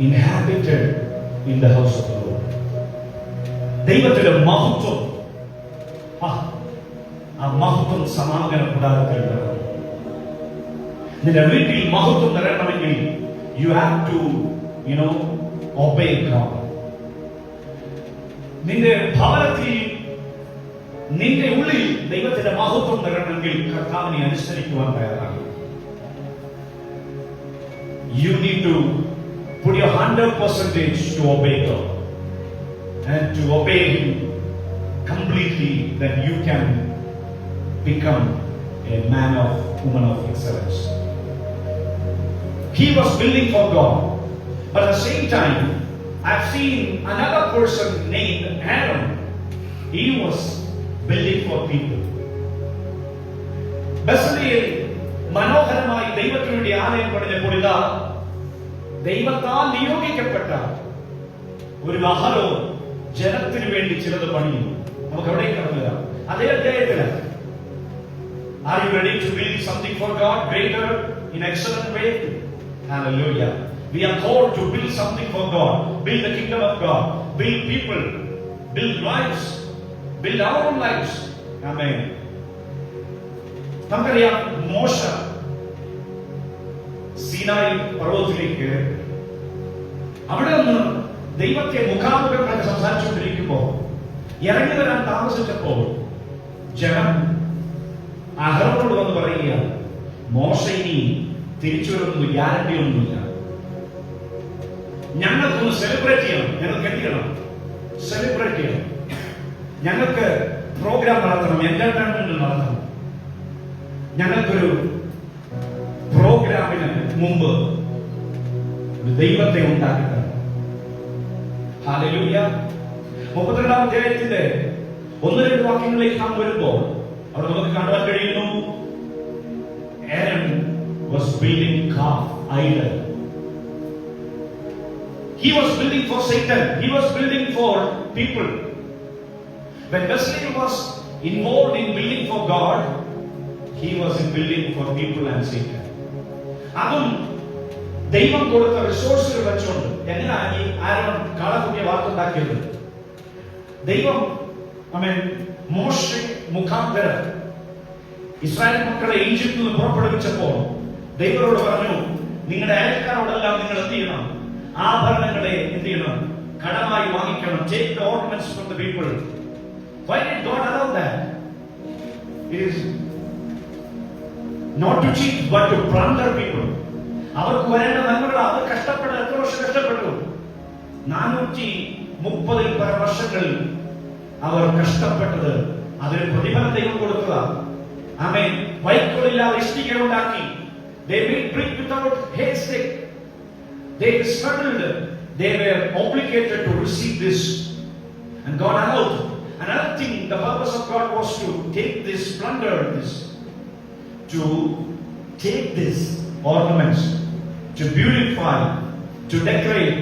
inhabited in the house of the Lord. ദൈവത്തിന്റെ മഹത്വം, ആ മഹത്വം സമാഗമന കൂടാരത്തിൽ നിറഞ്ഞു. നിന്റെ വീട്ടിൽ മഹത്വം നിറയണമെങ്കിൽ you have to obey God. നിന്റെ ഭവനത്തിൽ, നിന്റെ ഉള്ളിൽ ദൈവത്തിന്റെ മഹത്വം നിറയണമെങ്കിൽ കർത്താവിനെ അനുസരിക്കുവാൻ തയ്യാറാണ്. You need to put your 100% to obey God and to obey Him completely, then you can become a man or woman of excellence. He was building for God, but at the same time I've seen another person named Aaron. He was building for people. Bezalel മനോഹരമായി ദൈവത്തിനു വേണ്ടി ആലയം പണിതപ്പോൾ ഇതാ ദൈവത്താൽ നിയോഗിക്കപ്പെട്ട ഒരു അഹരോ ജനത്തിനു വേണ്ടി ചിലത് പണിയുന്നു. നമുക്ക് എവിടെ കടന്നു വരാം? അതേ അധ്യായത്തിലാണ്. Are you ready to build something for God greater in excellent way? Hallelujah. We are called to build something for God, build the kingdom of God, build people, build lives, build our own lives. Amen. നമുക്കറിയാം, മോശ സീനായി പർവ്വതത്തിലേക്ക് അവിടെ നിന്ന് ദൈവത്തെ മുഖാമുഖം കണ്ട് സംസാരിച്ചുകൊണ്ടിരിക്കുമ്പോൾ ഇറങ്ങി വരാൻ താമസിച്ചപ്പോൾ ജനം അഹരോനോട് വന്ന് പറയുകയാണ്, മോശ ഇനി തിരിച്ചു വരുന്നത് ഗ്യാരണ്ടി ഒന്നുമില്ല, ഞങ്ങൾക്കൊന്ന് സെലിബ്രേറ്റ് ചെയ്യണം, ഞങ്ങൾക്ക് എന്ത് ചെയ്യണം? സെലിബ്രേറ്റ് ചെയ്യണം, ഞങ്ങൾക്ക് പ്രോഗ്രാം നടത്തണം, എന്റർടൈൻമെന്റ് നടത്തണം, ഞങ്ങൾക്കൊരു പ്രോഗ്രാമിന് മുമ്പ് ദൈവത്തെ ഉണ്ടാക്കിത്തരണം. ഹല്ലേലൂയ. 32-ാം അധ്യായത്തിന്റെ 1-2 വാക്യങ്ങളിലേക്ക് നാം വരുമ്പോൾ അവിടെ നമുക്ക് കാണുവാൻ കഴിയുന്നു, Aaron was building calf idol. He was building for Satan. He was building for people. When Wesley was involved in building for God, he was in building for people and Satan. അതും ദൈവം കൊടുത്ത റിസോഴ്സുകൾ വെച്ചുകൊണ്ട് എങ്ങനെയാണ് ഈ Aaron കാളക്കുട്ടിയെ വാർത്തുണ്ടാക്കിയത്? ദൈവം മോശെ മുഖാന്തരം ഇസ്രായേൽ മക്കളെ ഈജിപ്തിൽ നിന്ന് പുറപ്പെടുവിച്ചപ്പോൾ ദൈവത്തോട് പറഞ്ഞു, നിങ്ങളുടെ അയൽക്കാരോടെല്ലാം നിങ്ങൾ എന്ത് ചെയ്യണം? ആഭരണങ്ങളെ എന്ത് ചെയ്യണം? കടമായി വാങ്ങിക്കണം. Take the ornaments from the people. Why did God allow that? It is not to cheat but to plunder people. അവർക്ക് വരേണ്ട നന്മകൾ അവർ കഷ്ടപ്പെട്ട എത്ര വർഷം കഷ്ടപ്പെട്ടു? 430 പല വർഷങ്ങളിൽ അവർ കഷ്ടപ്പെട്ടത് അതിന് പ്രതിഫലം ദൈവം കൊടുക്കുക. ആമേൻ. വൈക്കോലില്ലാതെ ഇഷ്ടിക ഉണ്ടാക്കി. They made brick without haystack. They struggled. They were obligated to receive this, and God allowed. Another thing, the purpose of God was to take this, plunder this, to take this ornaments, to beautify, to decorate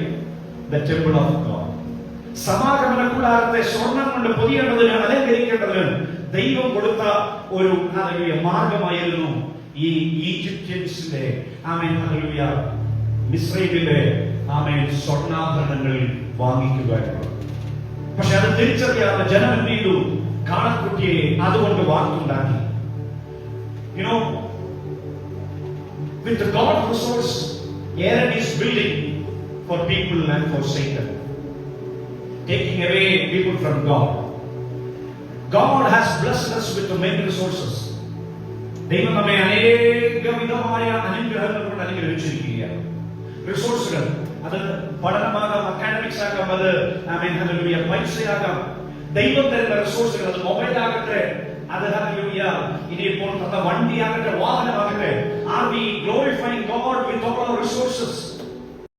the temple of God. സമാഗമന കൂടാരത്തെ സ്വർണം കൊണ്ട് പൊതിയേണ്ടതിന്, അലങ്കരിക്കേണ്ടതിന് ദൈവം കൊടുത്ത ഒരു മാർഗമായിരുന്നു ഈ ഈജിപ്ഷ്യൻസിന്റെ മിസ്രൈമിലെ സ്വർണ്ണാഭരണങ്ങൾ വാങ്ങിക്കുക എന്നുള്ളത്. പക്ഷെ അത് തിരിച്ചറിയാതെ ജനം എന്ത് ചെയ്തു? കാളക്കുട്ടിയെ അതുകൊണ്ട് വാർത്തുണ്ടാക്കി. With the God resource, Aaron is building for people and for Satan, taking away people from God. God has blessed us with many resources. ദൈവം നമ്മെ അനേക വിധമായ അനുഗ്രഹങ്ങൾ കൊണ്ട് അനുഗ്രഹിച്ചിരിക്കുകയാണ്. റിസോഴ്സുകൾ, അത് പഠനമാകാം, അക്കാഡമിക്സ് ആകാം, അത് പൈസയാകാം. ദൈവം തരുന്ന റിസോഴ്സുകൾ, അത് മൊബൈൽ ആകട്ടെ, അത് ഇനിയിപ്പോൾ വണ്ടിയാകട്ടെ, വാഹനമാകട്ടെ. Are we glorifying God with all our resources?